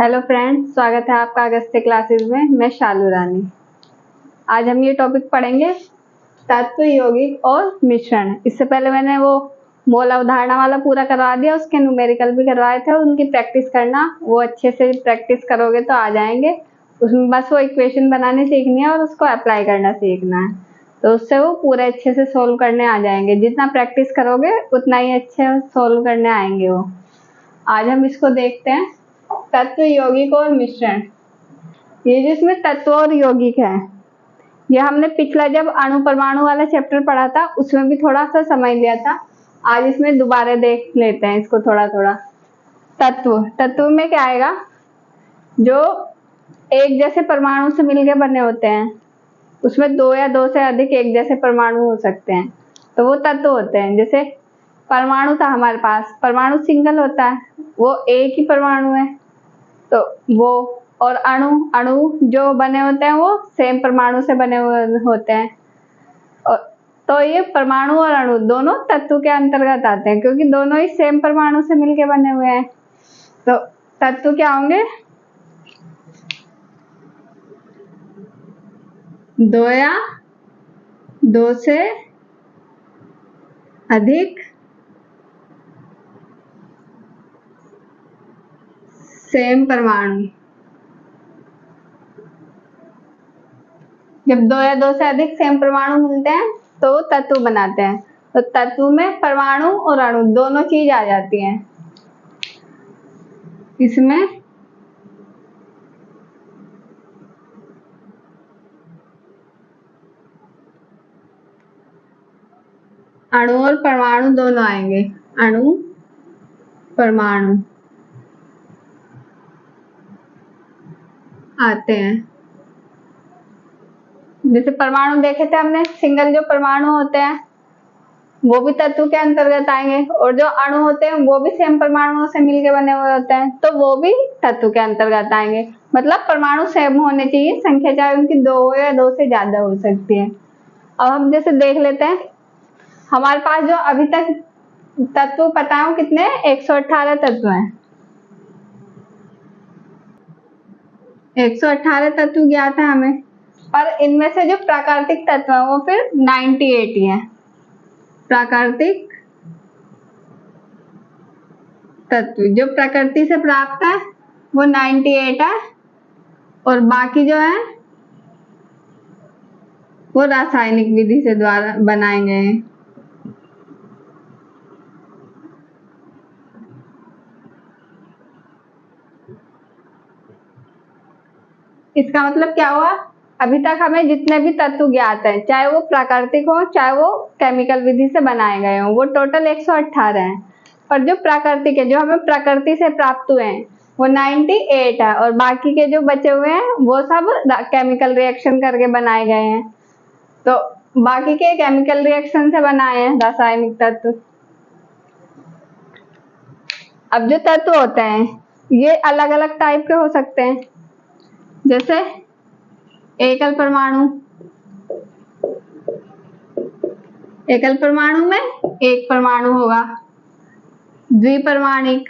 Hello friends, स्वागत है आपका अगस्त्य क्लासेस में। मैं शालू रानी। आज हम ये टॉपिक पढ़ेंगे तत्व, यौगिक और मिश्रण। इससे पहले मैंने वो मोल अवधारणा वाला पूरा करवा दिया, उसके न्यूमेरिकल भी करवाए थे। उनकी प्रैक्टिस करना, वो अच्छे से प्रैक्टिस करोगे तो आ जाएंगे। उसमें बस वो इक्वेशन बनानी सीखनी है और उसको अप्लाई करना सीखना है, तो उससे वो पूरे अच्छे से सोल्व करने आ जाएंगे। जितना प्रैक्टिस करोगे उतना ही अच्छे सोल्व करने आएंगे वो। आज हम इसको देखते हैं, तत्व, यौगिक और मिश्रण। ये जिसमें तत्व और यौगिक है, ये हमने पिछला जब अणु परमाणु वाला चैप्टर पढ़ा था उसमें भी थोड़ा सा समझ लिया था। आज इसमें दोबारा देख लेते हैं इसको थोड़ा थोड़ा। तत्व में क्या आएगा? जो एक जैसे परमाणु से मिलके बने होते हैं, उसमें दो या दो से अधिक एक जैसे परमाणु हो सकते हैं, तो वो तत्व होते हैं। जैसे परमाणु था हमारे पास, परमाणु सिंगल होता है, वो एक ही परमाणु है, तो वो। और अणु जो बने होते हैं वो सेम परमाणु से बने हुए होते हैं। और तो ये परमाणु और अणु दोनों तत्व के अंतर्गत आते हैं, क्योंकि दोनों ही सेम परमाणु से मिलके बने हुए हैं। तो तत्व क्या होंगे? दो या दो से अधिक सेम परमाणु। जब दो या दो से अधिक सेम परमाणु मिलते हैं तो वो तत्व बनाते हैं। तो तत्व में परमाणु और अणु दोनों चीज आ जाती हैं। इसमें अणु और परमाणु दोनों आएंगे। अणु परमाणु आते हैं। जैसे परमाणु देखे थे हमने, सिंगल जो परमाणु होते हैं वो भी तत्व के अंतर्गत आएंगे, और जो अणु होते हैं वो भी सेम परमाणुओं से मिलके बने हुए होते हैं, तो वो भी तत्व के अंतर्गत आएंगे। मतलब परमाणु सेम होने चाहिए, संख्या चाहे उनकी दो हो या दो से ज्यादा हो सकती है। अब हम जैसे देख लेते हैं, हमारे पास जो अभी तक तत्व पता है कितने? 118 तत्व हैं। 118 तत्व ज्ञात है हमें, पर इनमें से जो प्राकृतिक तत्व है वो फिर 98 ही है। प्राकृतिक तत्व जो प्रकृति से प्राप्त है वो 98 है, और बाकी जो है वो रासायनिक विधि से द्वारा बनाए गए हैं। इसका मतलब क्या हुआ? अभी तक हमें जितने भी तत्व ज्ञात हैं, चाहे वो प्राकृतिक हो चाहे वो केमिकल विधि से बनाए गए हों, वो टोटल 118 हैं। पर जो प्राकृतिक है, जो हमें प्रकृति से प्राप्त हुए हैं, वो 98 है, और बाकी के जो बचे हुए हैं वो सब केमिकल रिएक्शन करके बनाए गए हैं। तो बाकी के केमिकल रिएक्शन से बनाए हैं रासायनिक तत्व। अब जो तत्व होते हैं ये अलग अलग टाइप के हो सकते हैं। जैसे एकल परमाणु, एकल परमाणु में एक परमाणु होगा। द्विपरमाणिक,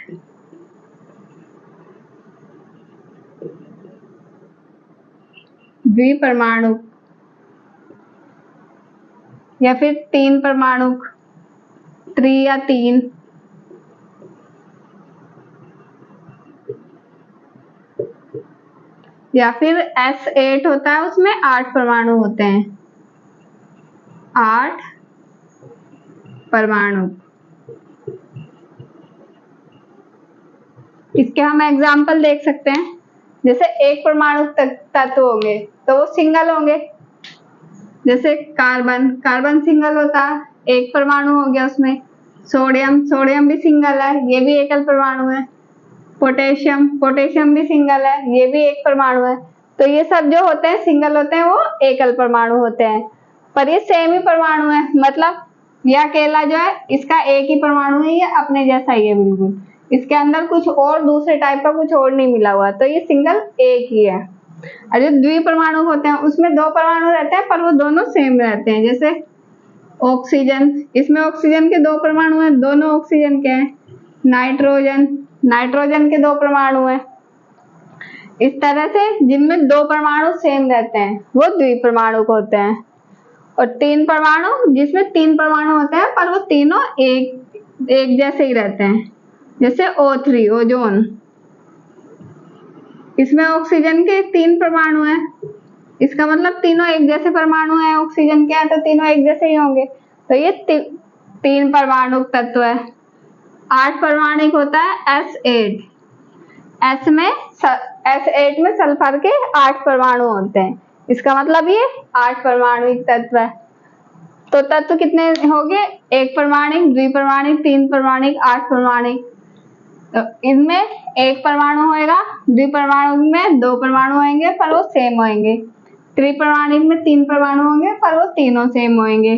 द्विपरमाणु, या फिर तीन परमाणु, त्रि या तीन, या फिर S8 होता है, उसमें 8 परमाणु होते हैं। 8 परमाणु। इसके हम एग्जाम्पल देख सकते हैं। जैसे एक परमाणु तत्व होंगे तो वो सिंगल होंगे। जैसे कार्बन सिंगल होता है, एक परमाणु हो गया उसमें। सोडियम भी सिंगल है, ये भी एकल परमाणु है। पोटेशियम भी सिंगल है, ये भी एक परमाणु है। तो ये सब जो होते हैं सिंगल होते हैं, वो एकल परमाणु होते हैं। पर ये सेम ही परमाणु है, मतलब ये अकेला जो है इसका एक ही परमाणु है, ये अपने जैसा ही है बिल्कुल। इसके अंदर कुछ और दूसरे टाइप का कुछ और नहीं मिला हुआ, तो ये सिंगल एक ही है। और जो द्विपरमाणु होते हैं उसमें दो परमाणु रहते हैं, पर वो दोनों सेम रहते हैं। जैसे ऑक्सीजन, इसमें ऑक्सीजन के दो परमाणु हैं, दोनों ऑक्सीजन के हैं। नाइट्रोजन के दो परमाणु हैं। इस तरह से जिनमें 2 परमाणु सेम रहते हैं वो द्विपरमाणुक होते हैं, और 3 परमाणु जिसमें 3 परमाणु होते हैं पर वो तीनों एक जैसे ही रहते हैं, जैसे O3 ओजोन। इसमें ऑक्सीजन के 3 परमाणु हैं, इसका मतलब तीनों एक जैसे परमाणु हैं, ऑक्सीजन के हैं तो तीनों एक जैसे ही होंगे, तो ये 3 परमाणुक तत्व है। 8 परमाणुक होता है S8। S8 में सल्फर के 8 परमाणु होते हैं, इसका मतलब ये 8 परमाणुक तत्व है। तो तत्व कितने हो गए? 1 परमाणुक, द्विपरमाणुक, 3 परमाणुक, 8 परमाणुक। तो इनमें 1 परमाणु होएगा, द्विपरमाणुक में 2 परमाणु होंगे पर वो सेम होंगे, त्रिपरमाणुक में 3 परमाणु होंगे पर वो तीनों सेम होंगे,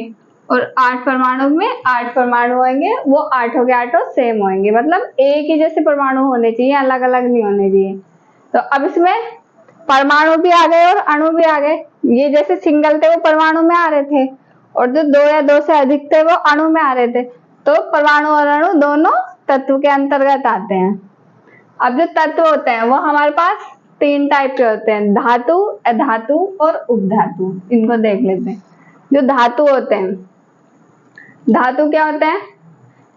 और 8 परमाणु में 8 परमाणु होंगे, वो 8 के 8 सेम होंगे। मतलब एक ही जैसे परमाणु होने चाहिए, अलग अलग नहीं होने चाहिए। तो अब इसमें परमाणु भी आ गए और अणु भी आ गए। ये जैसे सिंगल थे वो परमाणु में आ रहे थे, और जो 2 या 2 से अधिक थे वो अणु में आ रहे थे। तो परमाणु और अणु दोनों तत्व के अंतर्गत आते हैं। अब जो तत्व होते हैं वो हमारे पास 3 टाइप के होते हैं, धातु, अधातु और उपधातु। इनको देख लेते हैं। जो धातु होते हैं, धातु क्या होते हैं?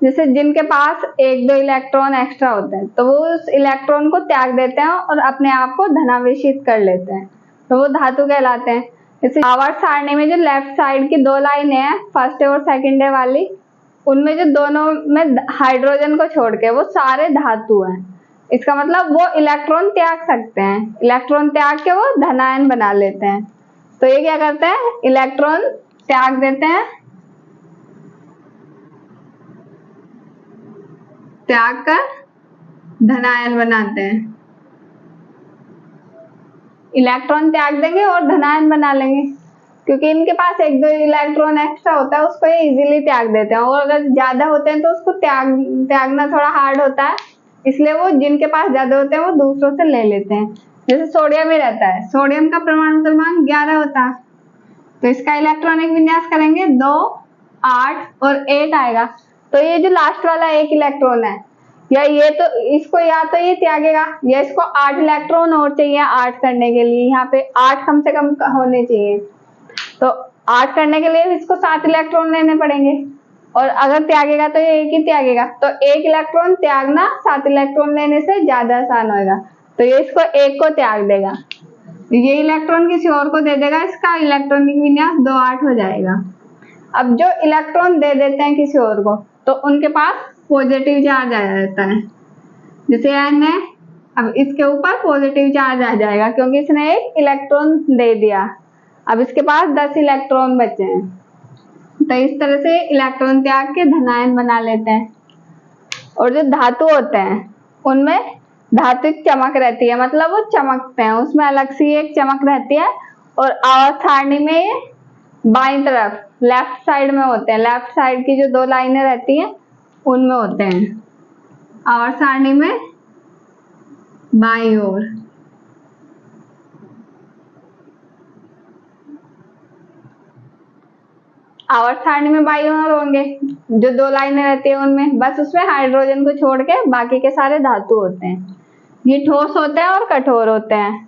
जैसे जिनके पास 1-2 इलेक्ट्रॉन एक्स्ट्रा होते हैं, तो वो उस इलेक्ट्रॉन को त्याग देते हैं और अपने आप को धनावेशित कर लेते हैं, तो वो धातु कहलाते हैं। जैसे आवर्त सारणी में जो लेफ्ट साइड की 2 लाइनें हैं, फर्स्ट डे और सेकंड डे वाली, उनमें जो दोनों में हाइड्रोजन को छोड़ के वो सारे धातु हैं। इसका मतलब वो इलेक्ट्रॉन त्याग सकते हैं, इलेक्ट्रॉन त्याग के वो धनायन बना लेते हैं। तो ये क्या करते हैं? इलेक्ट्रॉन त्याग देते हैं, त्याग कर धनायन बनाते हैं। इलेक्ट्रॉन त्याग देंगे और धनायन बना लेंगे, क्योंकि इनके पास 1-2 इलेक्ट्रॉन एक्स्ट्रा होता है, उसको ये इजीली त्याग देते हैं, और अगर ज्यादा होते हैं तो उसको त्यागना थोड़ा हार्ड होता है, इसलिए वो जिनके पास ज्यादा होते हैं वो दूसरों से ले लेते हैं। जैसे सोडियम में रहता है, सोडियम का परमाणु क्रमांक 11 होता है, तो इसका इलेक्ट्रॉनिक विन्यास करेंगे 2, 8 और 8 आएगा। तो ये जो लास्ट वाला 1 इलेक्ट्रॉन है, या ये तो इसको या तो ये त्यागेगा, या इसको 8 इलेक्ट्रॉन और चाहिए 8 करने के लिए, यहाँ पे 8 कम से कम होने चाहिए, तो 8 करने के लिए इसको 7 इलेक्ट्रॉन लेने पड़ेंगे, और अगर त्यागेगा तो ये 1 ही त्यागेगा। तो 1 इलेक्ट्रॉन त्यागना 7 इलेक्ट्रॉन लेने से ज्यादा आसान होगा, तो ये इसको 1 को त्याग देगा, ये इलेक्ट्रॉन किसी और को दे देगा, इसका इलेक्ट्रॉनिक विन्यास 2, 8 हो जाएगा। अब जो इलेक्ट्रॉन दे देते हैं किसी और को, तो उनके पास पॉजिटिव चार्ज आ जाता है, जैसे N है, अब इसके ऊपर पॉजिटिव चार्ज आ जाएगा क्योंकि इसने 1 इलेक्ट्रॉन दे दिया। अब इसके पास 10 इलेक्ट्रॉन बचे हैं, तो इस तरह से इलेक्ट्रॉन त्याग के धनायन बना लेते हैं। और जो धातु होते हैं उनमें धात्विक चमक रहती है, मतलब वो चमकते हैं, उसमें अलग सी एक चमक रहती है, और आवर्त सारणी में ये बाईं तरफ लेफ्ट साइड में होते हैं, लेफ्ट साइड की जो 2 लाइनें रहती हैं उनमें होते हैं, आवर्त सारणी में बाईं ओर। आवर्त सारणी में बाईं ओर होंगे, जो 2 लाइनें रहती है उनमें बस उसमें हाइड्रोजन को छोड़ के बाकी के सारे धातु होते हैं। ये ठोस होते हैं और कठोर होते हैं।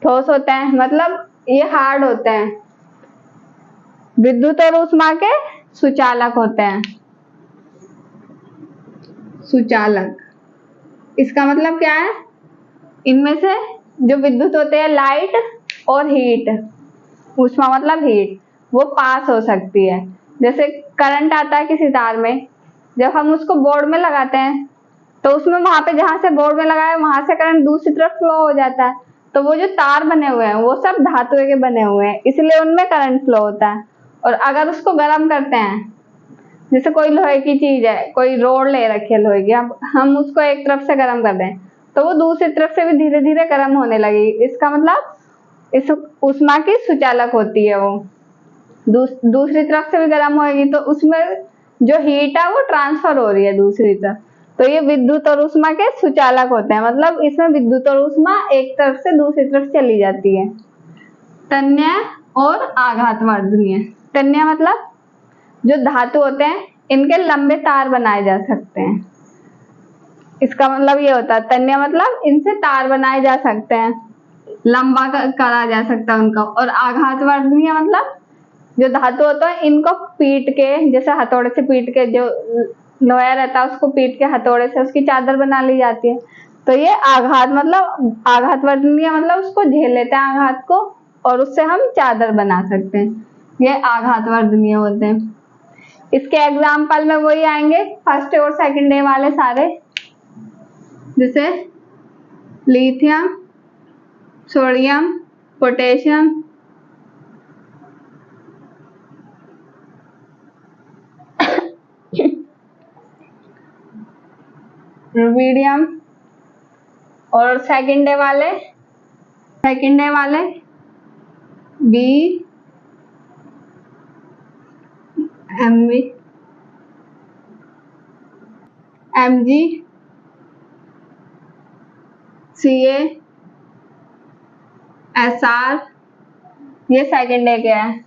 ठोस होते हैं मतलब ये हार्ड होते हैं, विद्युत और ऊष्मा के सुचालक होते हैं। सुचालक, इसका मतलब क्या है? इनमें से जो विद्युत होते हैं लाइट और हीट, ऊष्मा मतलब हीट, वो पास हो सकती है। जैसे करंट आता है किसी तार में, जब हम उसको बोर्ड में लगाते हैं तो उसमें वहां पे जहां से बोर्ड में लगाया वहां से करंट दूसरी तरफ फ्लो हो जाता है, तो वो जो तार बने हुए हैं वो सब धातु के बने हुए हैं, इसलिए उनमें करंट फ्लो होता है। और अगर उसको गर्म करते हैं, जैसे कोई लोहे की चीज है, कोई रोड ले रखी है लोहे की, अब हम उसको एक तरफ से गर्म कर दें तो वो दूसरी तरफ से भी धीरे धीरे गर्म होने लगेगी, इसका मतलब इस ऊष्मा की सुचालक होती है। वो दूसरी तरफ से भी गर्म होगी तो उसमें जो हीट है वो ट्रांसफर हो रही है दूसरी तरफ, तो ये विद्युत और ऊष्मा के सुचालक होते हैं। मतलब इसमें विद्युत और ऊष्मा एक तरफ से दूसरी तरफ चली जाती है। तन्य और आघातवर्धनीय। तन्य मतलब जो धातु होते हैं इनके लंबे तार बनाए जा सकते हैं, इसका मतलब ये होता है। तन्य मतलब इनसे तार बनाए जा सकते हैं। लंबा करा जा सकता है उनका। और आघातवर्धनीय मतलब जो धातु होता है इनको पीट के, जैसे हथौड़े से पीट के, जो लोहा रहता है उसको पीट के हथौड़े से उसकी चादर बना ली जाती है। तो ये आघातवर्धनीय मतलब उसको झेल लेते हैं आघात को, और उससे हम चादर बना सकते हैं। ये आघातवर्धनीय होते हैं। इसके एग्जाम्पल में वही आएंगे फर्स्ट और सेकंड डे वाले सारे, जैसे लिथियम, सोडियम, पोटेशियम, रुबिडियम। और सेकंड डे वाले बी, एमजी, सीए, एसआर। ये सेकंड डे के है,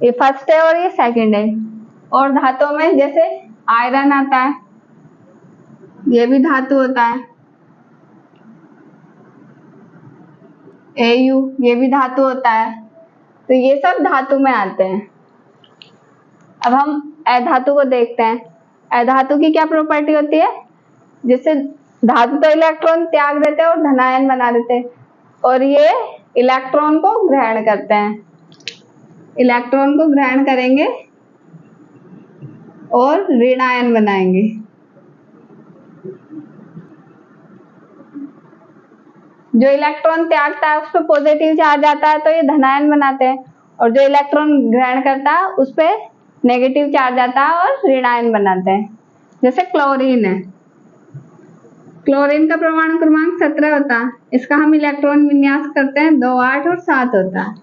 ये फर्स्ट है और ये सेकंड है। और धातुओं में जैसे आयरन आता है, ये भी धातु होता है। एयू, ये भी धातु होता है। तो ये सब धातु में आते हैं। अब हम अधातु को देखते हैं। अधातु की क्या प्रॉपर्टी होती है? जैसे धातु तो इलेक्ट्रॉन त्याग देते हैं और धनायन बना देते हैं, और ये इलेक्ट्रॉन को ग्रहण करते हैं। इलेक्ट्रॉन को ग्रहण करेंगे और ऋण आयन बनाएंगे। जो इलेक्ट्रॉन त्यागता है उस पर पॉजिटिव चार्ज आता है तो ये धनायन बनाते हैं, और जो इलेक्ट्रॉन ग्रहण करता है उस पर नेगेटिव चार्ज आता है और ऋण आयन बनाते हैं। जैसे क्लोरीन है, क्लोरीन का परमाणु क्रमांक 17 होता है। इसका हम इलेक्ट्रॉन विन्यास करते हैं 2, 8 और 7 होता है।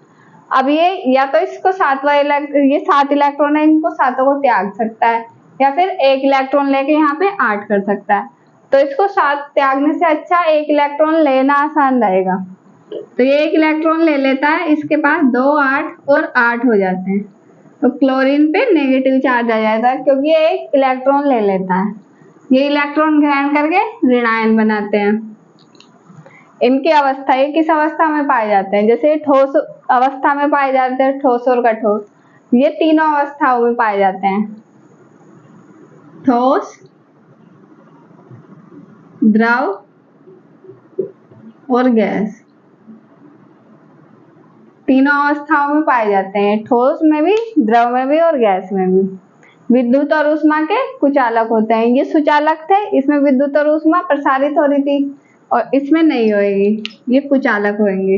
अब ये या तो इसको ये 7 इलेक्ट्रॉन है, इनको सातों को त्याग सकता है, या फिर 1 इलेक्ट्रॉन लेके यहाँ पे 8 कर सकता है। तो इसको 7 त्यागने से अच्छा 1 इलेक्ट्रॉन लेना आसान रहेगा। तो ये 1 इलेक्ट्रॉन ले लेता है, इसके पास 2, 8 और 8 हो जाते हैं। तो क्लोरीन पे नेगेटिव चार्ज आ जाता है क्योंकि ये 1 इलेक्ट्रॉन ले लेता है। ये इलेक्ट्रॉन ग्रहण करके ऋण आयन बनाते हैं। इनकी अवस्था, ये किस अवस्था में पाए जाते हैं? जैसे ठोस अवस्था में पाए जाते हैं, ठोस और कठोर। ये तीनों अवस्थाओं में पाए जाते हैं, ठोस, द्रव और गैस। तीनों अवस्थाओं में पाए जाते हैं, ठोस में भी, द्रव में भी और गैस में भी। विद्युत और ऊष्मा के कुचालक होते हैं। ये सुचालक थे, इसमें विद्युत और ऊष्मा प्रसारित हो रही थी, और इसमें नहीं होएगी, ये कुचालक होंगे।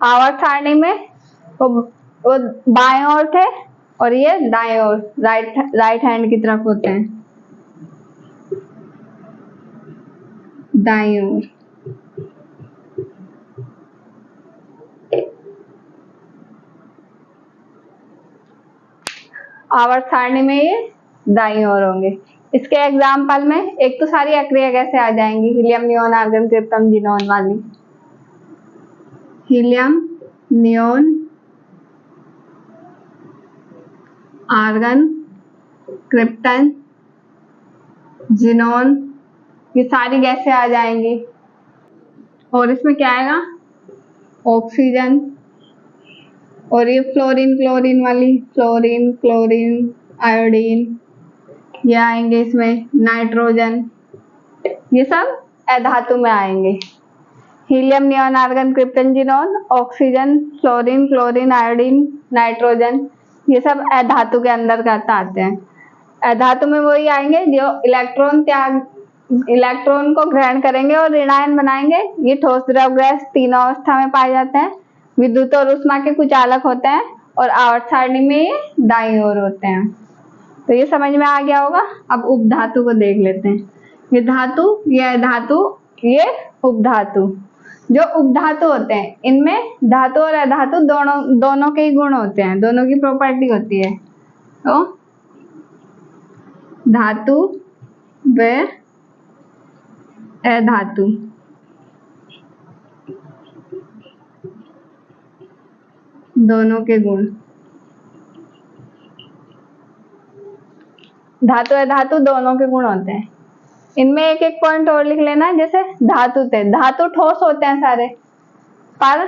आवर्त सारणी में वो बाएं ओर थे और ये दाएं ओर, राइट हैंड की तरफ होते हैं, दाईं ओर। आवर्त सारणी में ये दाईं ओर होंगे। इसके एग्जाम्पल में एक तो सारी अक्रिया कैसे आ जाएंगी, helium, neon, argon, krypton, xenon वाली। Helium, neon, argon, krypton, xenon, ये सारी गैसें आ जाएंगी। और इसमें क्या आएगा? ऑक्सीजन। और ये फ्लोरीन, क्लोरीन वाली, फ्लोरीन, क्लोरीन, आयोडीन, ये आएंगे इसमें, नाइट्रोजन। ये सब अधातु में आएंगे। Helium, neon, argon, krypton, xenon, oxygen, fluorine, chlorine, iodine, nitrogen, ये सब अधातु के अंदर आते हैं। अधातु में वही आएंगे जो इलेक्ट्रॉन को ग्रहण करेंगे और ऋण आयन बनाएंगे। ये ठोस, द्रव, गैस तीनों अवस्था में पाए जाते हैं। विद्युत और ऊष्मा के कुचालक होते हैं, और आवर्त सारणी में ये दाईं ओर होते हैं। तो ये समझ में आ गया होगा। अब उपधातु को देख लेते हैं। ये धातु, ये अधातु, ये उपधातु। जो उपधातु होते हैं इनमें धातु और अधातु दोनों के ही गुण होते हैं, दोनों की प्रॉपर्टी होती है। तो धातु व अधातु, दोनों के गुण। धातु अधातु दोनों के गुण होते हैं। इनमें एक एक पॉइंट और लिख लेना, जैसे धातु थे, धातु ठोस होते हैं सारे, पर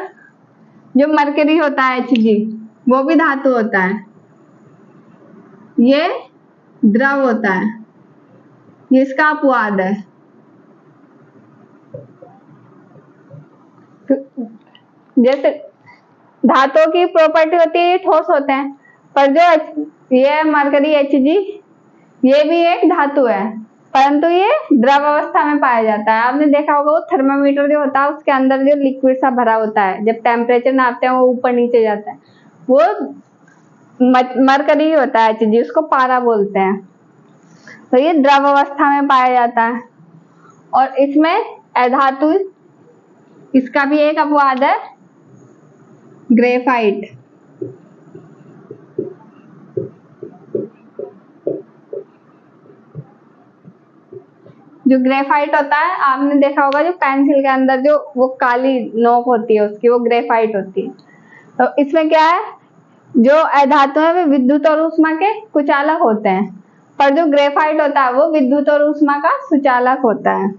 जो मरकरी होता है Hg वो भी धातु होता है, ये द्रव होता है, ये इसका अपवाद है। जैसे धातुओं की प्रॉपर्टी होती है ये ठोस होते हैं, पर जो ये मरकरी Hg ये भी एक धातु है, परंतु ये द्रव अवस्था में पाया जाता है। आपने देखा होगा वो थर्मामीटर जो होता है उसके अंदर जो लिक्विड सा भरा होता है, जब टेम्परेचर नापते हैं वो ऊपर नीचे जाता है, वो मरकरी होता है Hg, उसको पारा बोलते हैं। तो ये द्रव अवस्था में पाया जाता है। और इसमें अधातु, इसका भी एक अपवाद है, ग्रेफाइट। जो ग्रेफाइट होता है, आपने देखा होगा जो पेंसिल के अंदर जो वो काली नोक होती है उसकी, वो ग्रेफाइट होती है। तो इसमें क्या है, जो अधातु है वे विद्युत और ऊष्मा के कुचालक होते हैं, पर जो ग्रेफाइट होता है वो विद्युत और ऊष्मा का सुचालक होता है।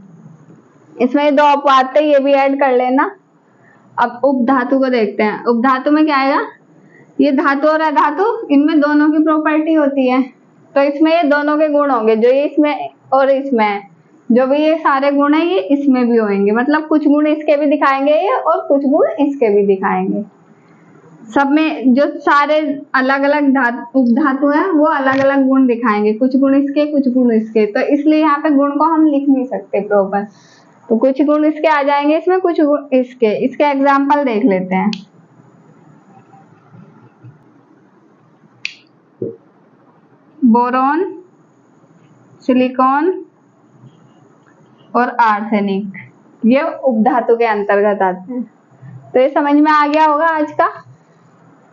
इसमें दो अपवाद थे, ये भी ऐड कर लेना। अब उपधातु को देखते हैं। उपधातु में क्या आएगा, ये धातु और अधातु इनमें दोनों की प्रॉपर्टी होती है, तो इसमें ये दोनों के गुण होंगे, जो ये इसमें और इसमें है। जो भी ये सारे गुण है ये इसमें भी होंगे, मतलब कुछ गुण इसके भी दिखाएंगे ये और कुछ गुण इसके भी दिखाएंगे। सब में जो सारे अलग अलग उपधातु हैं वो अलग अलग गुण दिखाएंगे, कुछ गुण इसके कुछ गुण इसके, तो इसलिए यहाँ पे गुण को हम लिख नहीं सकते प्रॉपर। तो कुछ गुण इसके आ जाएंगे इसमें, कुछ गुण इसके। इसके एग्जाम्पल देख लेते हैं। बोरॉन, सिलिकॉन और आर्सेनिक, ये उपधातु के अंतर्गत आते हैं। तो ये समझ में आ गया होगा आज का।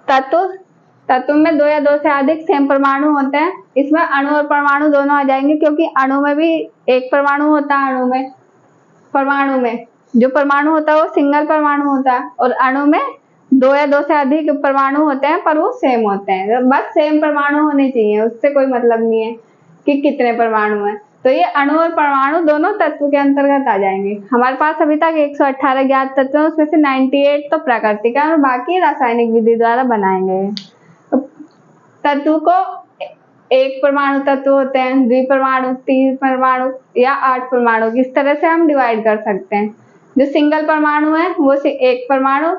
तत्व में दो या दो से अधिक सेम परमाणु होते हैं। इसमें अणु और परमाणु दोनों आ जाएंगे, क्योंकि अणु में भी एक परमाणु होता है। परमाणु में जो परमाणु होता है वो सिंगल परमाणु होता है, और अणु में दो या दो से अधिक परमाणु होते हैं, पर वो सेम होते हैं। बस सेम परमाणु होने चाहिए, उससे कोई मतलब नहीं है कि कितने परमाणु हैं। तो ये अणु और परमाणु दोनों तत्व के अंतर्गत आ जाएंगे। हमारे पास अभी तक 118 ज्ञात तत्व हैं, उसमें से 98 तो प्राकृतिक है और बाकी रासायनिक विधि द्वारा बनाए गए। तो तत्व को एक परमाणु तत्व होते हैं, द्विपरमाणु, तीन परमाणु या 8 परमाणु, इस तरह से हम डिवाइड कर सकते हैं। जो सिंगल परमाणु है वो एक परमाणु,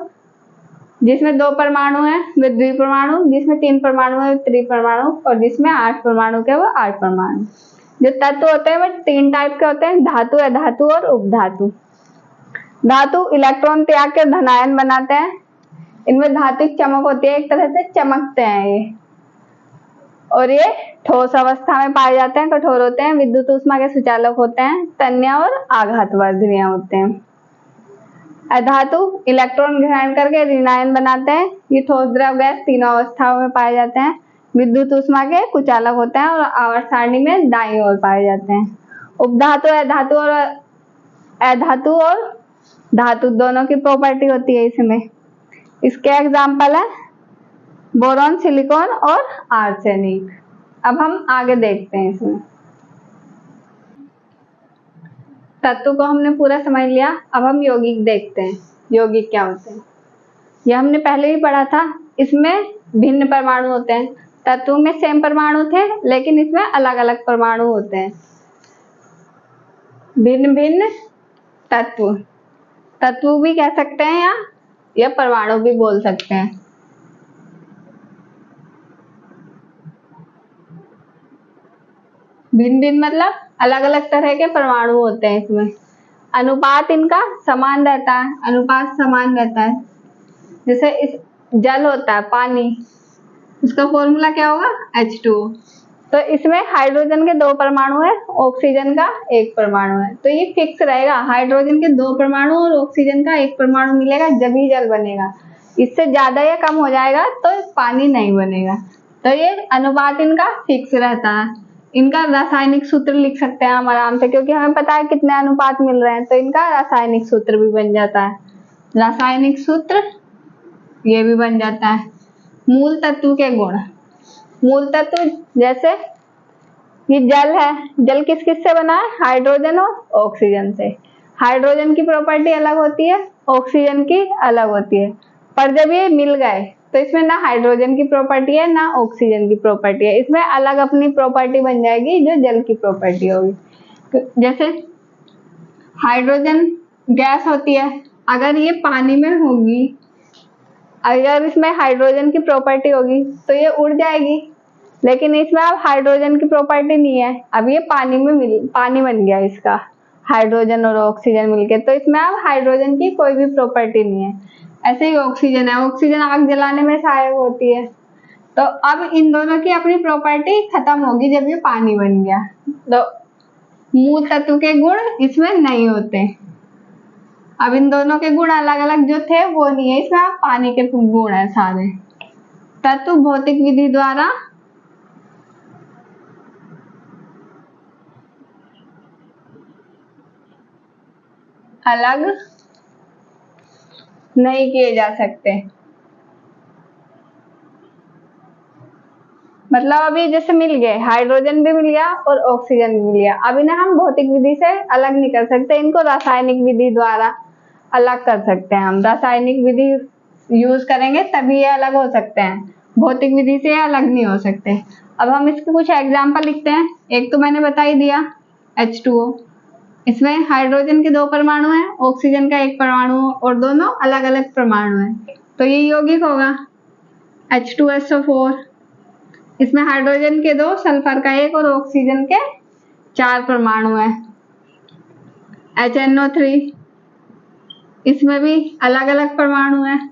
जिसमें 2 परमाणु है वे द्विपरमाणु, जिसमें 3 परमाणु है त्रिपरमाणु, और जिसमें 8 परमाणु के वो 8 परमाणु। जो तत्व होते हैं वो 3 टाइप के होते हैं, धातु, अधातु और उपधातु। धातु इलेक्ट्रॉन त्याग के धनायन बनाते हैं। इनमें धात्विक चमक होती है, एक तरह से चमकते हैं ये, और ये ठोस अवस्था में पाए जाते हैं, कठोर होते हैं, विद्युत ऊष्मा के सुचालक होते हैं, तन्य और आघातवर्धनीय होते हैं। अधातु इलेक्ट्रॉन ग्रहण करके ऋणायन बनाते हैं। ये ठोस, द्रव, गैस तीनों अवस्थाओं में पाए जाते हैं, विद्युत ऊष्मा के कुचालक होते हैं और आवर्त सारणी में दाईं ओर पाए जाते हैं। उपधातु अधातु और धातु दोनों की प्रॉपर्टी होती है इसमें। इसके एग्जाम्पल है बोरॉन, सिलिकॉन और आर्सेनिक। अब हम आगे देखते हैं। इसमें तत्व को हमने पूरा समझ लिया, अब हम यौगिक देखते हैं। यौगिक क्या होते हैं ये हमने पहले ही पढ़ा था। इसमें भिन्न परमाणु होते हैं। तत्व में सेम परमाणु थे, लेकिन इसमें अलग अलग परमाणु होते हैं। भिन्न भिन्न तत्व भी कह सकते हैं या परमाणु भी बोल सकते हैं। भिन्न भिन्न मतलब अलग अलग तरह के परमाणु होते हैं इसमें। अनुपात इनका समान रहता है, अनुपात समान रहता है। जैसे इस जल होता है, पानी, उसका फॉर्मूला क्या होगा, H2O। तो इसमें हाइड्रोजन के 2 परमाणु है, ऑक्सीजन का 1 परमाणु है, तो ये फिक्स रहेगा। हाइड्रोजन के 2 परमाणु और ऑक्सीजन का 1 परमाणु मिलेगा जब ही जल बनेगा। इससे ज्यादा या कम हो जाएगा तो पानी नहीं बनेगा। तो ये अनुपात इनका फिक्स रहता है। इनका रासायनिक सूत्र लिख सकते हैं हम आराम से, क्योंकि हमें पता है कितने अनुपात मिल रहे हैं, तो इनका रासायनिक सूत्र भी बन जाता है। रासायनिक सूत्र ये भी बन जाता है। मूल तत्व के गुण, मूल तत्व जैसे ये जल है, जल किस किस से बना है? हाइड्रोजन और ऑक्सीजन से। हाइड्रोजन की प्रॉपर्टी अलग होती है, ऑक्सीजन की अलग होती है, पर जब ये मिल गए तो इसमें ना हाइड्रोजन की प्रॉपर्टी है ना ऑक्सीजन की प्रॉपर्टी है, इसमें अलग अपनी प्रॉपर्टी बन जाएगी जो जल की प्रॉपर्टी होगी। तो जैसे हाइड्रोजन गैस होती है, अगर ये पानी में होगी, अगर इसमें हाइड्रोजन की प्रॉपर्टी होगी तो ये उड़ जाएगी, लेकिन इसमें अब हाइड्रोजन की प्रॉपर्टी नहीं है, अब ये पानी बन गया इसका, हाइड्रोजन और ऑक्सीजन मिलके, तो इसमें अब हाइड्रोजन की कोई भी प्रॉपर्टी नहीं है। ऐसे ही ऑक्सीजन है, ऑक्सीजन आग जलाने में सहायक होती है, तो अब इन दोनों की अपनी प्रॉपर्टी खत्म होगी जब ये पानी बन गया, तो मूल तत्व के गुण इसमें नहीं होते। अब इन दोनों के गुण अलग अलग जो थे वो नहीं है, इसमें अब पानी के गुण है सारे। तत्व भौतिक विधि द्वारा अलग नहीं किए जा सकते। मतलब अभी जैसे मिल गए, हाइड्रोजन भी मिल गया और ऑक्सीजन भी मिल गया, अब इन्हें हम भौतिक विधि से अलग नहीं कर सकते, इनको रासायनिक विधि द्वारा अलग कर सकते हैं। हम रासायनिक विधि यूज करेंगे तभी ये अलग हो सकते हैं, भौतिक विधि से ये अलग नहीं हो सकते। अब हम इसके कुछ एग्जाम्पल लिखते हैं। एक तो मैंने बता ही दिया, H2O, इसमें हाइड्रोजन के 2 परमाणु हैं, ऑक्सीजन का 1 परमाणु और दोनों अलग अलग परमाणु हैं, तो ये यौगिक होगा H2SO4। इसमें हाइड्रोजन के 2, सल्फर का 1 और ऑक्सीजन के 4 परमाणु हैं। HNO3, इसमें भी अलग अलग परमाणु हैं।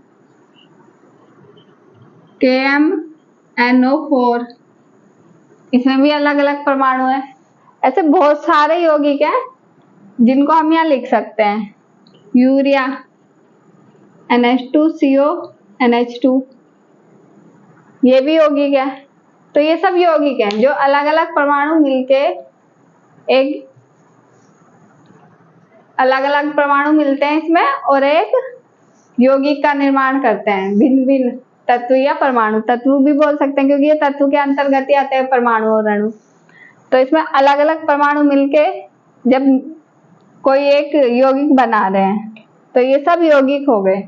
KMNO4, इसमें भी अलग अलग परमाणु हैं। ऐसे बहुत सारे यौगिक हैं जिनको हम यहाँ लिख सकते हैं। यूरिया, NH2CO NH2, ये भी यौगिक है। तो ये सब यौगिक हैं जो अलग अलग परमाणु मिलके एक अलग अलग परमाणु मिलते हैं इसमें और एक यौगिक का निर्माण करते हैं। भिन्न भिन्न तत्व या परमाणु, तत्व भी बोल सकते हैं क्योंकि ये तत्व के अंतर्गत ही आते हैं परमाणु और अणु। तो इसमें अलग अलग परमाणु मिलके जब कोई एक यौगिक बना रहे हैं तो ये सब यौगिक हो गए।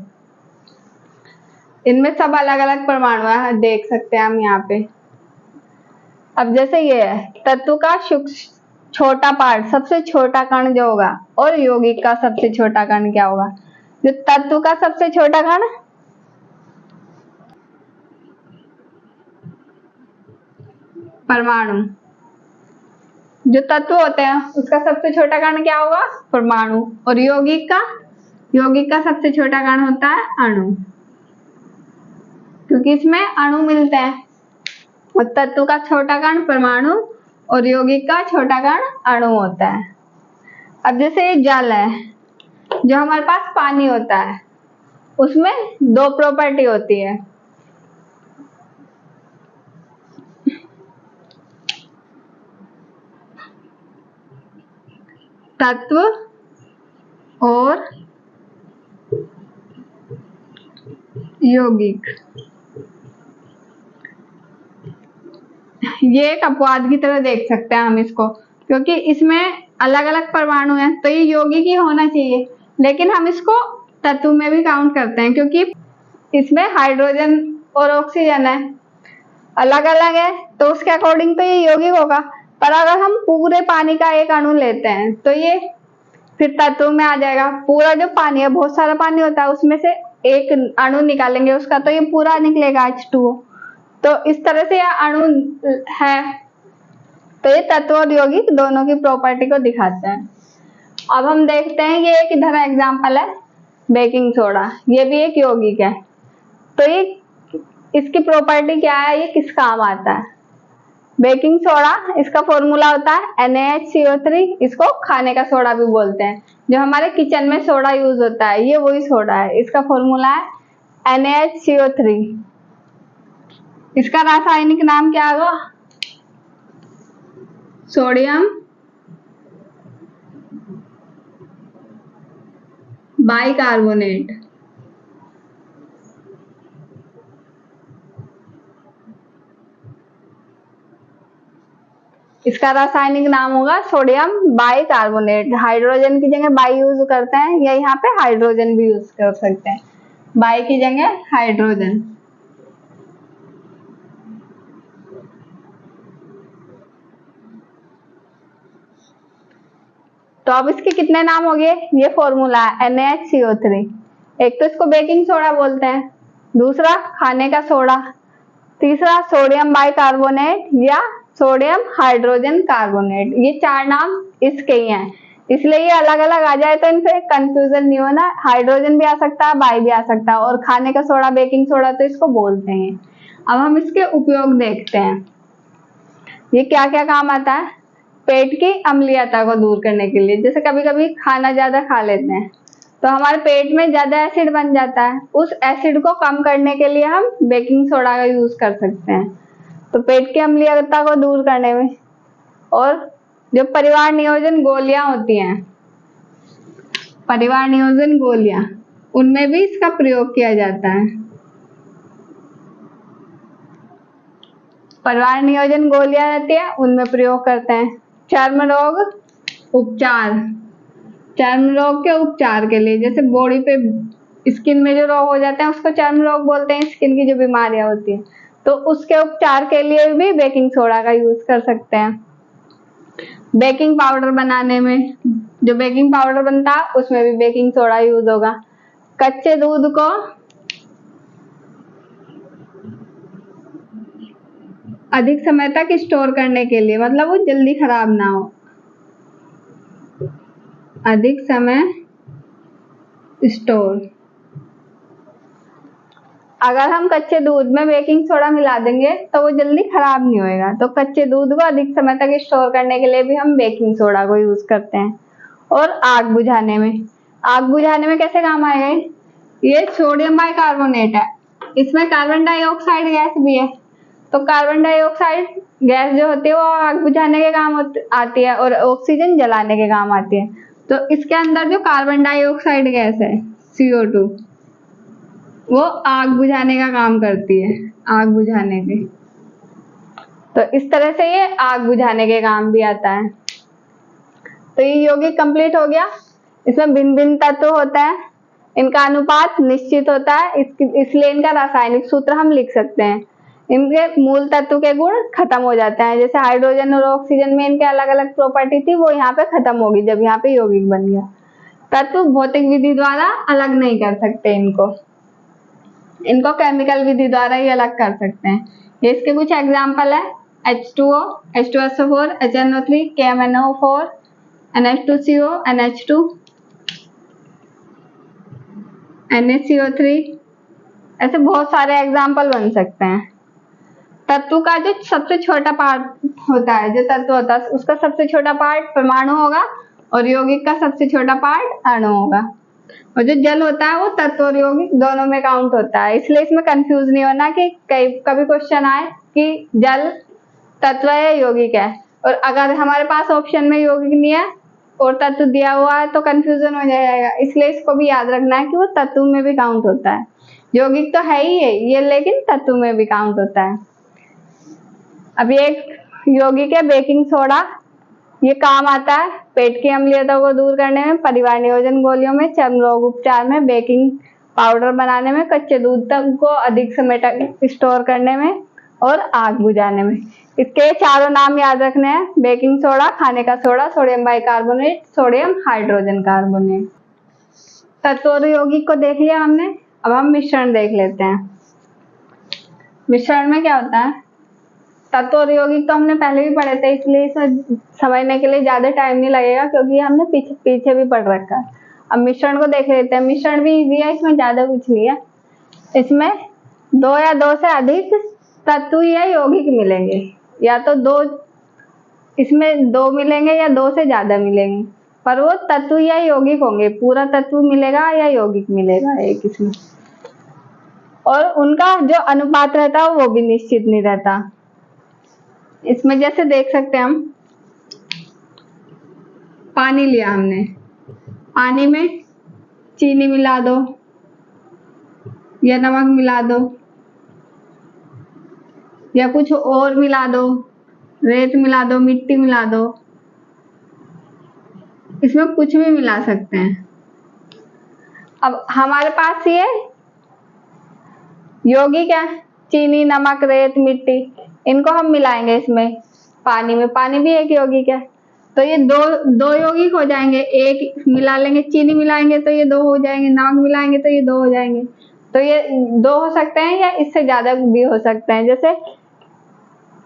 इनमें सब अलग अलग परमाणु है, देख सकते हैं हम यहाँ पे। अब जैसे ये है तत्व का छोटा पार्ट, सबसे छोटा कण जो होगा, और यौगिक का सबसे छोटा कण क्या होगा? जो तत्व का सबसे छोटा कण परमाणु, जो तत्व होते हैं उसका सबसे छोटा कण क्या होगा? परमाणु। और यौगिक का सबसे छोटा कण होता है अणु, क्योंकि इसमें अणु मिलते हैं। और तत्व का छोटा कण परमाणु और यौगिक का छोटा कण अणु होता है। अब जैसे ये जल है, जो हमारे पास पानी होता है, उसमें 2 प्रॉपर्टी होती है। तत्व और यौगिक। ये एक अपवाद की तरह देख सकते हैं हम इसको, क्योंकि इसमें अलग अलग परमाणु हैं तो ये यौगिक ही होना चाहिए, लेकिन हम इसको तत्व में भी काउंट करते हैं क्योंकि इसमें हाइड्रोजन और ऑक्सीजन है, अलग अलग है, तो उसके अकॉर्डिंग तो ये यौगिक होगा। पर अगर हम पूरे पानी का एक अणु लेते हैं तो ये फिर तत्व में आ जाएगा। पूरा जो पानी है, बहुत सारा पानी होता है, उसमें से एक अणु निकालेंगे उसका तो ये पूरा निकलेगा H2O। तो इस तरह से यह अणु है, तो ये तत्व और यौगिक दोनों की प्रॉपर्टी को दिखाते हैं। अब हम देखते हैं, ये एक इधर एग्जांपल है बेकिंग सोडा, ये भी एक यौगिक है। तो ये इसकी प्रॉपर्टी क्या है, ये किस काम आता है? बेकिंग सोडा, इसका फॉर्मूला होता है NaHCO3, इसको खाने का सोडा भी बोलते हैं। जो हमारे किचन में सोडा यूज होता है ये वही सोडा है, इसका फॉर्मूला है NaHCO3। इसका रासायनिक नाम क्या होगा? Sodium bicarbonate. इसका रासायनिक नाम होगा सोडियम बाइकार्बोनेट। हाइड्रोजन की जगह बाई यूज करते हैं, या यहाँ पे हाइड्रोजन भी यूज कर सकते हैं, बाई की जगह हाइड्रोजन। तो अब इसके कितने नाम हो गए, ये फॉर्मूला है NaHCO3। एक तो इसको बेकिंग सोडा बोलते हैं, दूसरा खाने का सोडा, तीसरा सोडियम बाइकार्बोनेट या सोडियम हाइड्रोजन कार्बोनेट। ये 4 नाम इसके ही हैं, इसलिए ये अलग अलग आ जाए तो इनसे कंफ्यूजन नहीं होना। हाइड्रोजन भी आ सकता है, बाई भी आ सकता है, और खाने का सोडा बेकिंग सोडा तो इसको बोलते हैं। अब हम इसके उपयोग देखते हैं, ये क्या क्या काम आता है। पेट की अम्लीयता को दूर करने के लिए, जैसे कभी कभी खाना ज्यादा खा लेते हैं तो हमारे पेट में ज्यादा एसिड बन जाता है, उस एसिड को कम करने के लिए हम बेकिंग सोडा का यूज कर सकते हैं, तो पेट की अम्लीयता को दूर करने में। और जो परिवार नियोजन गोलियां होती हैं, परिवार नियोजन गोलियां, उनमें भी इसका प्रयोग किया जाता है। परिवार नियोजन गोलियां रहती है, उनमें प्रयोग करते हैं। चर्म रोग उपचार, चर्म रोग के उपचार के लिए, जैसे बॉडी पे स्किन में जो रोग हो जाते हैं उसको चर्म रोग बोलते हैं, स्किन की जो बीमारियां होती हैं, तो उसके उपचार के लिए भी बेकिंग सोडा का यूज कर सकते हैं। बेकिंग पाउडर बनाने में, जो बेकिंग पाउडर बनता है उसमें भी बेकिंग सोडा यूज होगा। कच्चे दूध को अधिक समय तक स्टोर करने के लिए, मतलब वो जल्दी खराब ना हो, अधिक समय स्टोर। अगर हम कच्चे दूध में बेकिंग सोडा मिला देंगे तो वो जल्दी खराब नहीं होएगा, तो कच्चे दूध को अधिक समय तक स्टोर करने के लिए भी हम बेकिंग सोडा को यूज करते हैं। और आग बुझाने में, आग बुझाने में कैसे काम आएगा, ये सोडियम बाइकार्बोनेट है, इसमें कार्बन डाइऑक्साइड गैस भी है, तो कार्बन डाइऑक्साइड गैस जो होती है वो आग बुझाने के काम आती है, और ऑक्सीजन जलाने के काम आती है। तो इसके अंदर जो कार्बन डाइऑक्साइड गैस है CO2, वो आग बुझाने का काम करती है, आग बुझाने के। तो इस तरह से ये आग बुझाने के काम भी आता है। तो ये यौगिक कंप्लीट हो गया। इसमें भिन्न भिन्न तत्व होता है, इनका अनुपात निश्चित होता है, इसलिए इनका रासायनिक सूत्र हम लिख सकते हैं। इनके मूल तत्व के गुण खत्म हो जाते हैं, जैसे हाइड्रोजन और ऑक्सीजन में इनके अलग अलग प्रॉपर्टी थी, वो यहाँ पे खत्म होगी जब यहाँ पे यौगिक बन गया। तत्व भौतिक विधि द्वारा अलग नहीं कर सकते इनको केमिकल विधि द्वारा ही अलग कर सकते हैं। ये इसके कुछ एग्जाम्पल है, H2O, H2SO4, HNO3, KMNO4, NH2CO, NH2, NaCO3, ऐसे बहुत सारे एग्जाम्पल बन सकते हैं। तत्व का जो सबसे छोटा पार्ट होता है, जो तत्व होता है उसका सबसे छोटा पार्ट परमाणु होगा, और यौगिक का सबसे छोटा पार्ट अणु होगा, और जो जल होता है वो तत्व और यौगिक दोनों में काउंट होता है। इसलिए इसमें कंफ्यूज नहीं होना कि कभी क्वेश्चन आए कि जल तत्व है या यौगिक है, और अगर हमारे पास ऑप्शन में यौगिक नहीं है और तत्व दिया हुआ है तो कंफ्यूजन हो जाएगा। इसलिए इसको भी याद रखना है कि वो तत्व में भी काउंट होता है, यौगिक तो है ही है ये, लेकिन तत्व में भी काउंट होता है। अब ये एक यौगिक है बेकिंग सोडा, ये काम आता है पेट की अम्लीयता को दूर करने में, परिवार नियोजन गोलियों में, चर्म रोग उपचार में, बेकिंग पाउडर बनाने में, कच्चे दूध तक को अधिक समय तक स्टोर करने में, और आग बुझाने में। इसके चारों नाम याद रखने हैं, बेकिंग सोडा, खाने का soda, sodium bicarbonate, sodium hydrogen carbonate. तत्व और यौगिक को देख लिया हमने, अब हम मिश्रण देख लेते हैं। मिश्रण में क्या होता है, तत्व और यौगिक तो हमने पहले भी पढ़े थे, इसलिए इसे समझने के लिए ज्यादा टाइम नहीं लगेगा, क्योंकि हमने पीछे भी पढ़ रखा है। अब मिश्रण को देख लेते हैं। मिश्रण भी इजी है, इसमें ज्यादा कुछ नहीं है। इसमें 2 या 2 से अधिक तत्व या यौगिक मिलेंगे, या तो 2, इसमें 2 मिलेंगे या 2 से ज्यादा मिलेंगे, पर वो तत्व या यौगिक होंगे, पूरा तत्व मिलेगा या यौगिक मिलेगा एक इसमें। और उनका जो अनुपात रहता है वो भी निश्चित नहीं रहता। इसमें जैसे देख सकते हैं हम, पानी लिया हमने, पानी में चीनी मिला दो या नमक मिला दो या कुछ और मिला दो, रेत मिला दो, मिट्टी मिला दो, इसमें कुछ भी मिला सकते हैं। अब हमारे पास ये यौगिक है, चीनी, नमक, रेत, मिट्टी, इनको हम मिलाएंगे इसमें पानी में। पानी भी एक यौगिक है, तो ये दो दो यौगिक हो जाएंगे। एक मिला लेंगे, चीनी मिलाएंगे तो ये दो हो जाएंगे, नमक मिलाएंगे तो ये दो हो जाएंगे। तो ये दो हो सकते हैं या इससे ज्यादा भी हो सकते हैं। जैसे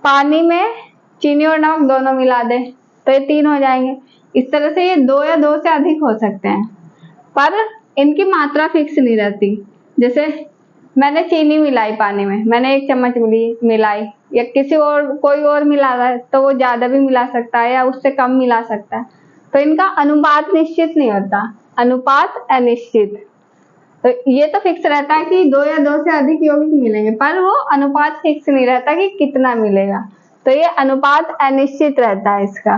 पानी में चीनी और नमक दोनों मिला दे तो ये तीन हो जाएंगे। इस तरह से ये दो या दो से अधिक हो सकते हैं, पर इनकी मात्रा फिक्स नहीं रहती। जैसे मैंने चीनी मिलाई पानी में, मैंने 1 चम्मच मिलाई, या किसी और कोई और मिला रहा है तो वो ज्यादा भी मिला सकता है या उससे कम मिला सकता है। तो इनका अनुपात निश्चित नहीं होता, अनुपात अनिश्चित। तो ये तो फिक्स रहता है कि दो या दो से अधिक यौगिक मिलेंगे, पर वो अनुपात फिक्स नहीं रहता कि कितना मिलेगा। तो ये अनुपात अनिश्चित रहता है इसका।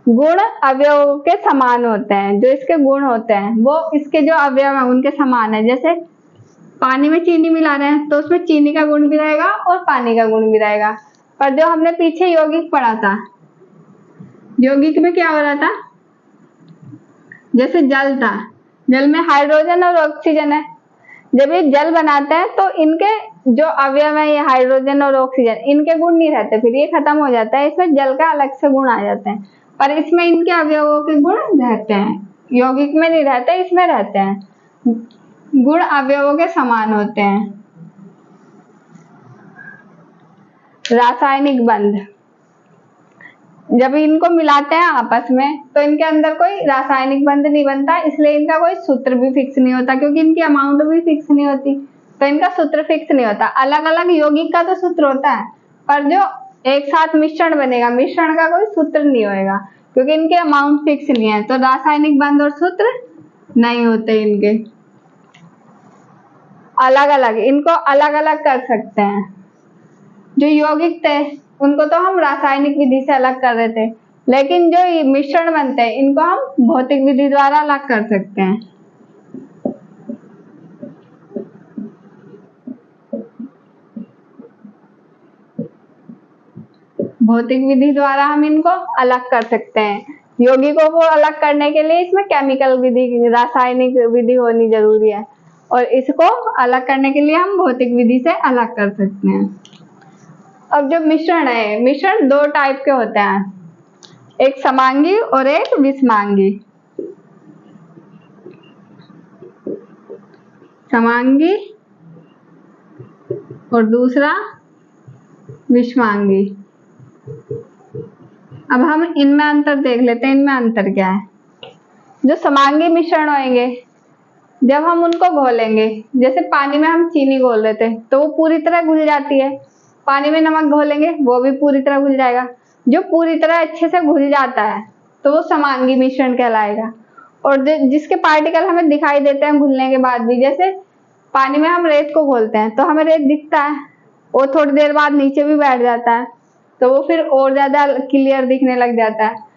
गुण अवयवों के समान होते हैं, जो इसके गुण होते हैं वो इसके जो अवयव हैं उनके समान है। जैसे पानी में चीनी मिला रहे हैं तो उसमें चीनी का गुण भी रहेगा और पानी का गुण भी रहेगा। पर जो हमने पीछे यौगिक पढ़ा था, यौगिक में क्या हो रहा था, जैसे जल था, जल में हाइड्रोजन और ऑक्सीजन है। जब ये जल बनाते हैं तो इनके जो अवयव है, ये हाइड्रोजन और ऑक्सीजन, इनके गुण नहीं रहते, फिर ये खत्म हो जाता है, इसमें जल का अलग से गुण आ जाते हैं। पर इसमें इनके अवयवों के गुण रहते हैं, यौगिक में नहीं रहते, इसमें रहते हैं। गुण अवयवों के समान होते हैं। रासायनिक बंध, जब इनको मिलाते हैं आपस में तो इनके अंदर कोई रासायनिक बंध नहीं बनता, इसलिए इनका कोई सूत्र भी फिक्स नहीं होता, क्योंकि इनकी अमाउंट भी फिक्स नहीं होती, तो इनका सूत्र फिक्स नहीं होता। अलग अलग यौगिक का तो सूत्र होता है, पर जो एक साथ मिश्रण बनेगा, मिश्रण का कोई सूत्र नहीं होएगा, क्योंकि इनके अमाउंट फिक्स नहीं है। तो रासायनिक बंध और सूत्र नहीं होते इनके। अलग अलग, इनको अलग अलग कर सकते हैं। जो यौगिक थे उनको तो हम रासायनिक विधि से अलग कर रहे थे, लेकिन जो मिश्रण बनते हैं इनको हम भौतिक विधि द्वारा अलग कर सकते हैं। भौतिक विधि द्वारा हम इनको अलग कर सकते हैं। यौगिकों को अलग करने के लिए इसमें केमिकल विधि, रासायनिक विधि होनी जरूरी है, और इसको अलग करने के लिए हम भौतिक विधि से अलग कर सकते हैं। अब जो मिश्रण है, मिश्रण दो टाइप के होते हैं, एक समांगी और एक विषमांगी। समांगी और दूसरा विषमांगी। अब हम इनमें अंतर देख लेते हैं, इनमें अंतर क्या है। जो समांगी मिश्रण होंगे, जब हम उनको घोलेंगे, जैसे पानी में हम चीनी घोल रहे थे तो वो पूरी तरह घुल जाती है, पानी में नमक घोलेंगे वो भी पूरी तरह घुल जाएगा। जो पूरी तरह अच्छे से घुल जाता है तो वो समांगी मिश्रण कहलाएगा। और जिसके पार्टिकल हमें दिखाई देते हैं घुलने के बाद भी, जैसे पानी में हम रेत को घोलते हैं तो हमें रेत दिखता है, वो थोड़ी देर बाद नीचे भी बैठ जाता है तो वो फिर और ज्यादा क्लियर दिखने लग जाता है।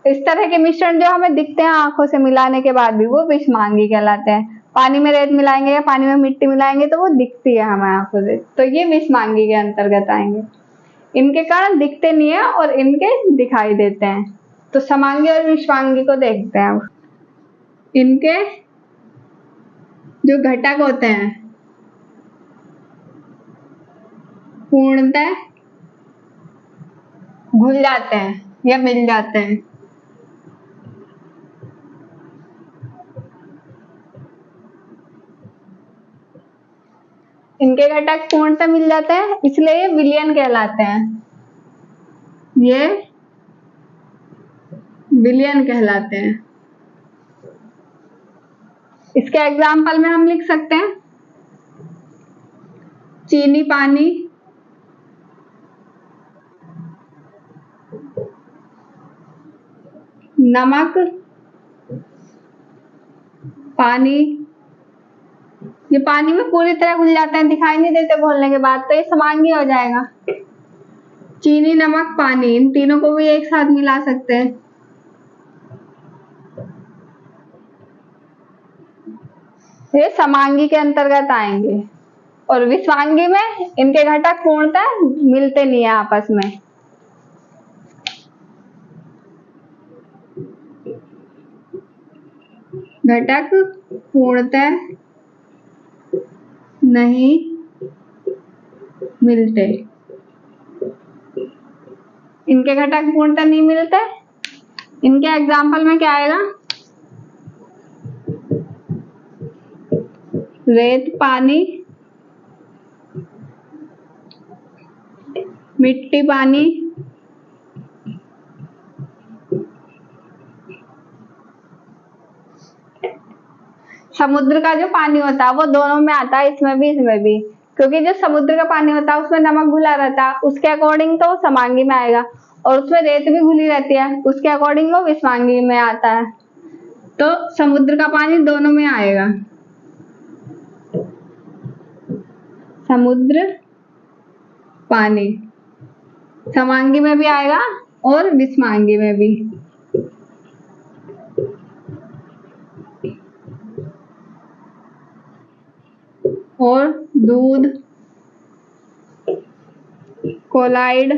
इस तरह के मिश्रण जो हमें दिखते हैं आंखों से मिलाने के बाद भी, वो विषमांगी कहलाते हैं। पानी में रेत मिलाएंगे या पानी में मिट्टी मिलाएंगे तो वो दिखती है हमें आंखों से, तो ये विषमांगी के अंतर्गत आएंगे। इनके कारण दिखते नहीं है और इनके दिखाई देते हैं। तो समांगी और विषमांगी को देखते हैं। इनके जो घटक होते हैं पूर्णतः घुल जाते हैं या मिल जाते हैं। इनके घटक पूर्णतः मिल जाते हैं, इसलिए ये विलयन कहलाते हैं। ये विलयन कहलाते हैं। इसके एग्जाम्पल में हम लिख सकते हैं चीनी पानी, नमक पानी। ये पानी में पूरी तरह घुल जाते हैं, दिखाई नहीं देते घोलने के बाद, तो ये समांगी हो जाएगा। चीनी, नमक, पानी, इन तीनों को भी एक साथ मिला सकते हैं, ये समांगी के अंतर्गत आएंगे। और विषमांगी में इनके घटक पूर्णतः मिलते नहीं है आपस में। घटक पूर्णतः नहीं मिलते। इनके घटक पूर्णतः नहीं मिलते। इनके एग्जाम्पल में क्या आएगा? रेत, पानी, मिट्टी, पानी, समुद्र का जो पानी होता है वो दोनों में आता है, इसमें भी, क्योंकि जो समुद्र का पानी होता है उसमें नमक घुला रहता है, उसके अकॉर्डिंग तो समांगी में आएगा, और उसमें रेत भी घुली रहती है, उसके अकॉर्डिंग वो विसमांगी में आता है। तो समुद्र का पानी दोनों में आएगा, समुद्र पानी समांगी में भी आएगा और विसमांगी में भी। और दूध, कोलाइड,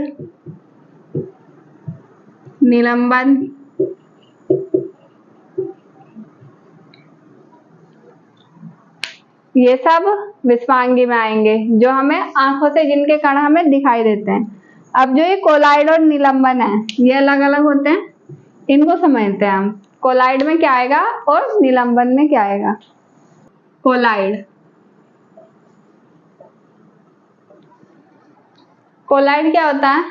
निलंबन, ये सब विसमांगी में आएंगे, जो हमें आंखों से जिनके कण हमें दिखाई देते हैं। अब जो ये कोलाइड और निलंबन है ये अलग अलग होते हैं, इनको समझते हैं हम। कोलाइड में क्या आएगा और निलंबन में क्या आएगा? कोलाइड, कोलाइड क्या होता है?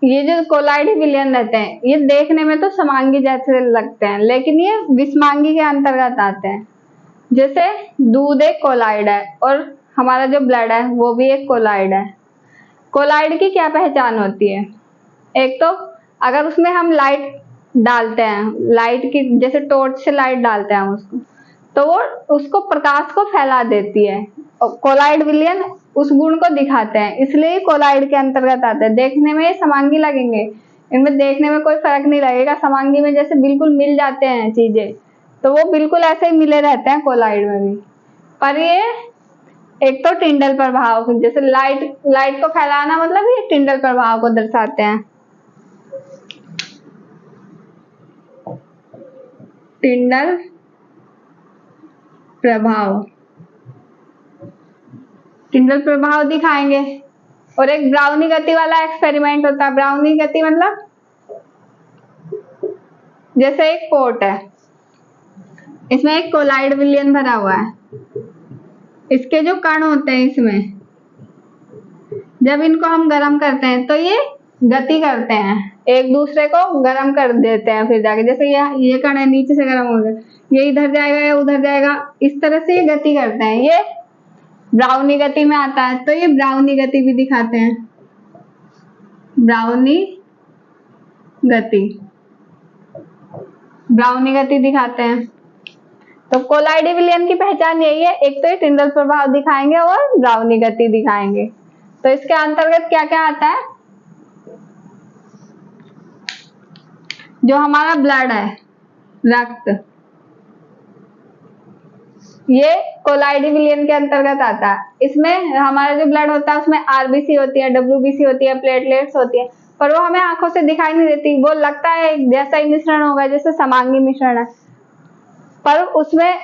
ये जो कोलाइड विलयन रहते हैं ये देखने में तो समांगी जैसे लगते हैं, लेकिन ये विसमांगी के अंतर्गत आते हैं। जैसे दूध एक कोलाइड है और हमारा जो ब्लड है वो भी एक कोलाइड है। कोलाइड की क्या पहचान होती है? एक तो अगर उसमें हम लाइट डालते हैं, लाइट की जैसे टॉर्च से लाइट डालते हैं हम उसको, तो वो उसको प्रकाश को फैला देती है। कोलाइड विलयन उस गुण को दिखाते हैं, इसलिए कोलाइड के अंतर्गत आते हैं। देखने में समांगी लगेंगे, इनमें देखने में कोई फर्क नहीं लगेगा। समांगी में जैसे बिल्कुल मिल जाते हैं चीजें, तो वो बिल्कुल ऐसे ही मिले रहते हैं कोलाइड में भी। पर ये एक तो टिंडल प्रभाव, जैसे लाइट को फैलाना, मतलब ये टिंडल प्रभाव को दर्शाते हैं। टिंडल प्रभाव, टिंडल प्रभाव दिखाएंगे। और एक ब्राउनी गति वाला एक्सपेरिमेंट होता है। ब्राउनी गति मतलब जैसे एक पोर्ट है, इसमें एक कोलाइड विलयन भरा हुआ है, इसके जो कण होते हैं इसमें जब इनको हम गर्म करते हैं तो ये गति करते हैं, एक दूसरे को गर्म कर देते हैं। फिर जाके जैसे ये कण है नीचे से गर्म हो गया, ये इधर जाएगा या उधर जाएगा, इस तरह से ये गति करते हैं। ये ब्राउनी गति में आता है, तो ये ब्राउनी गति भी दिखाते हैं। ब्राउनी गति, ब्राउनी गति दिखाते हैं। तो कोलाइडी विलयन की पहचान यही है, एक तो ये टिंडल प्रभाव दिखाएंगे और ब्राउनी गति दिखाएंगे। तो इसके अंतर्गत क्या क्या आता है? जो हमारा ब्लड है, रक्त, ये कोलाइडी विलयन के अंतर्गत आता है। इसमें हमारा जो ब्लड होता है उसमें आरबीसी होती है, डब्ल्यूबीसी होती है, प्लेटलेट्स होती है, पर वो हमें आंखों से दिखाई नहीं देती। वो लगता है जैसा ही मिश्रण होगा जैसे समांगी मिश्रण है, पर उसमें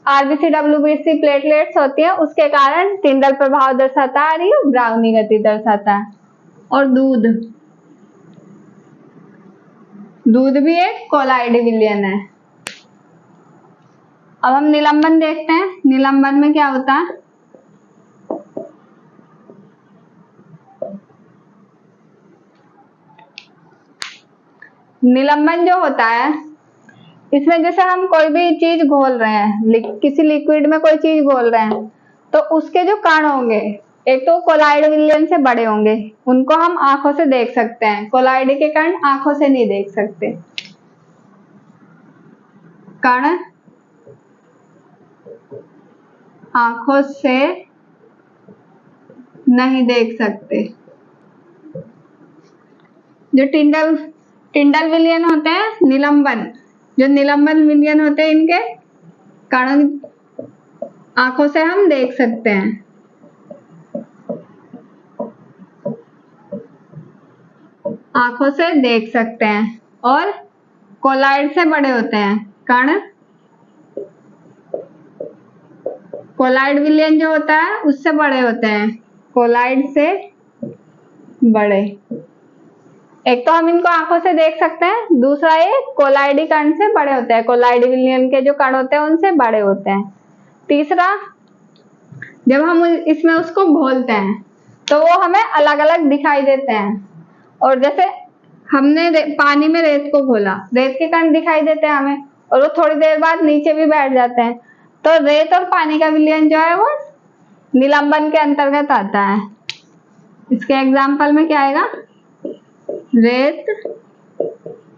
आरबीसी, डब्ल्यूबीसी, प्लेटलेट्स होती है, उसके कारण टिंडल प्रभाव दर्शाता है और ये ब्राउनी गति दर्शाता है। और दूध भी एक कोलाइडी विलयन है। अब हम निलंबन देखते हैं। निलंबन में क्या होता है? निलंबन जो होता है इसमें जैसे हम कोई भी चीज घोल रहे हैं, किसी लिक्विड में कोई चीज घोल रहे हैं, तो उसके जो कण होंगे एक तो कोलाइड विलयन से बड़े होंगे, उनको हम आंखों से देख सकते हैं। कोलाइड के कण आंखों से नहीं देख सकते, कण आंखों से नहीं देख सकते। जो टिंडल विलयन होते हैं, जो निलंबन विलयन होते हैं, इनके कण आंखों से हम देख सकते हैं। आंखों से देख सकते हैं। और कोलाइड से बड़े होते हैं कण। कोलाइड विलयन जो होता है उससे बड़े होते हैं, कोलाइड से बड़े। एक तो हम इनको आंखों से देख सकते हैं, दूसरा ये कोलाइडी कण से बड़े होते हैं, कोलाइडी विलयन के जो कण होते हैं उनसे बड़े होते हैं। तीसरा, जब हम इसमें उसको घोलते हैं तो वो हमें अलग अलग दिखाई देते हैं। और जैसे हमने पानी में रेत को घोला, रेत के कण दिखाई देते हैं हमें, और वो थोड़ी देर बाद नीचे भी बैठ जाते हैं। तो रेत और पानी का विलयन जो है वो निलंबन के अंतर्गत आता है। इसके एग्जाम्पल में क्या आएगा? रेत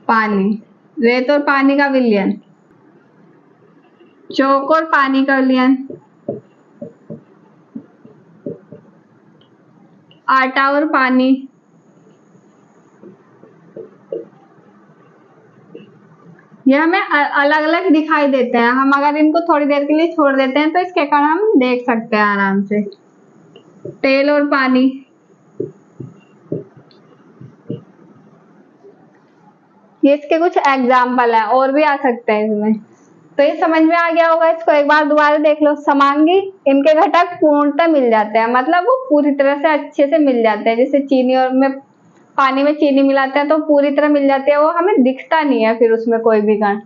पानी, रेत और पानी का विलयन। चौक और पानी का विलयन, आटा और पानी, ये हमें अलग अलग दिखाई देते हैं। हम अगर इनको थोड़ी देर के लिए छोड़ देते हैं तो इसके कण हम देख सकते हैं आराम से। तेल और पानी, ये इसके कुछ एग्जाम्पल है, और भी आ सकते हैं इसमें। तो ये समझ में आ गया होगा, इसको एक बार दोबारा देख लो। समांगी, इनके घटक पूर्णतः मिल जाते हैं, मतलब वो पूरी तरह से अच्छे से मिल जाते हैं। जैसे चीनी और में पानी में चीनी मिलाते हैं तो पूरी तरह मिल जाती है, वो हमें दिखता नहीं है फिर उसमें कोई भी कण।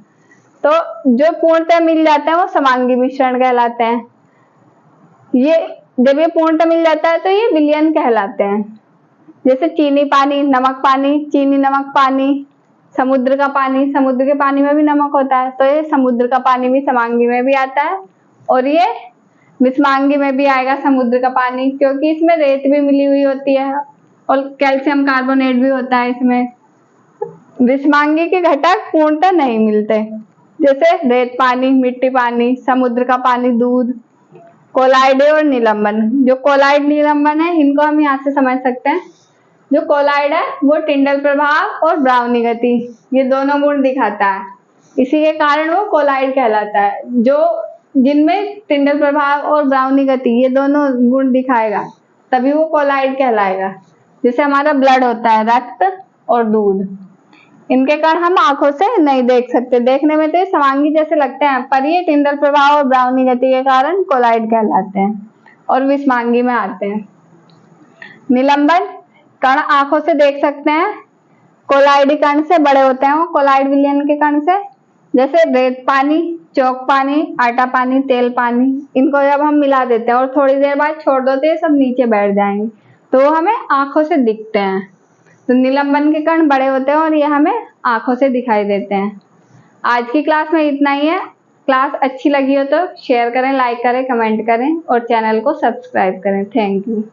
तो जो पूर्णतः मिल जाते हैं वो समांगी मिश्रण कहलाते हैं। ये जब ये पूर्णतः मिल जाता है तो ये विलयन कहलाते हैं। जैसे चीनी पानी, नमक पानी, चीनी नमक पानी, समुद्र का पानी, समुद्र के पानी में भी नमक होता है, तो ये समुद्र का पानी भी समांगी में भी आता है, और ये विषमांगी में भी आएगा समुद्र का पानी, क्योंकि इसमें रेत भी मिली हुई होती है और कैल्शियम कार्बोनेट भी होता है इसमें। विषमांगी के घटक पूर्णतः नहीं मिलते, जैसे रेत पानी, मिट्टी पानी, समुद्र का पानी, दूध। कोलाइड और निलंबन, जो कोलाइड निलंबन है इनको हम यहाँ से समझ सकते हैं। जो कोलाइड है वो टिंडल प्रभाव और ब्राउनी गति, ये दोनों गुण दिखाता है, इसी के कारण वो कोलाइड कहलाता है। जो जिनमें टिंडल प्रभाव और ब्राउनी गति ये दोनों गुण दिखाएगा तभी वो कोलाइड कहलाएगा। जैसे हमारा ब्लड होता है, रक्त और दूध, इनके कण हम आंखों से नहीं देख सकते, देखने में तो ये समांगी जैसे लगते हैं, पर ये टिंडल प्रभाव और ब्राउनी गति के कारण कोलाइड कहलाते हैं और विषमांगी में आते हैं। निलंबन, कण आंखों से देख सकते हैं, कोलाइडी कण से बड़े होते हैं वो कोलाइड विलयन के कण से। जैसे रेत पानी, चौक पानी, आटा पानी, तेल पानी, इनको जब हम मिला देते हैं और थोड़ी देर बाद छोड़ देते हैं, सब नीचे बैठ जाएंगे, तो वो हमें आंखों से दिखते हैं। तो निलंबन के कण बड़े होते हैं और ये हमें आंखों से दिखाई देते हैं। आज की क्लास में इतना ही है। क्लास अच्छी लगी हो तो शेयर करें, लाइक करें, कमेंट करें और चैनल को सब्सक्राइब करें। Thank you.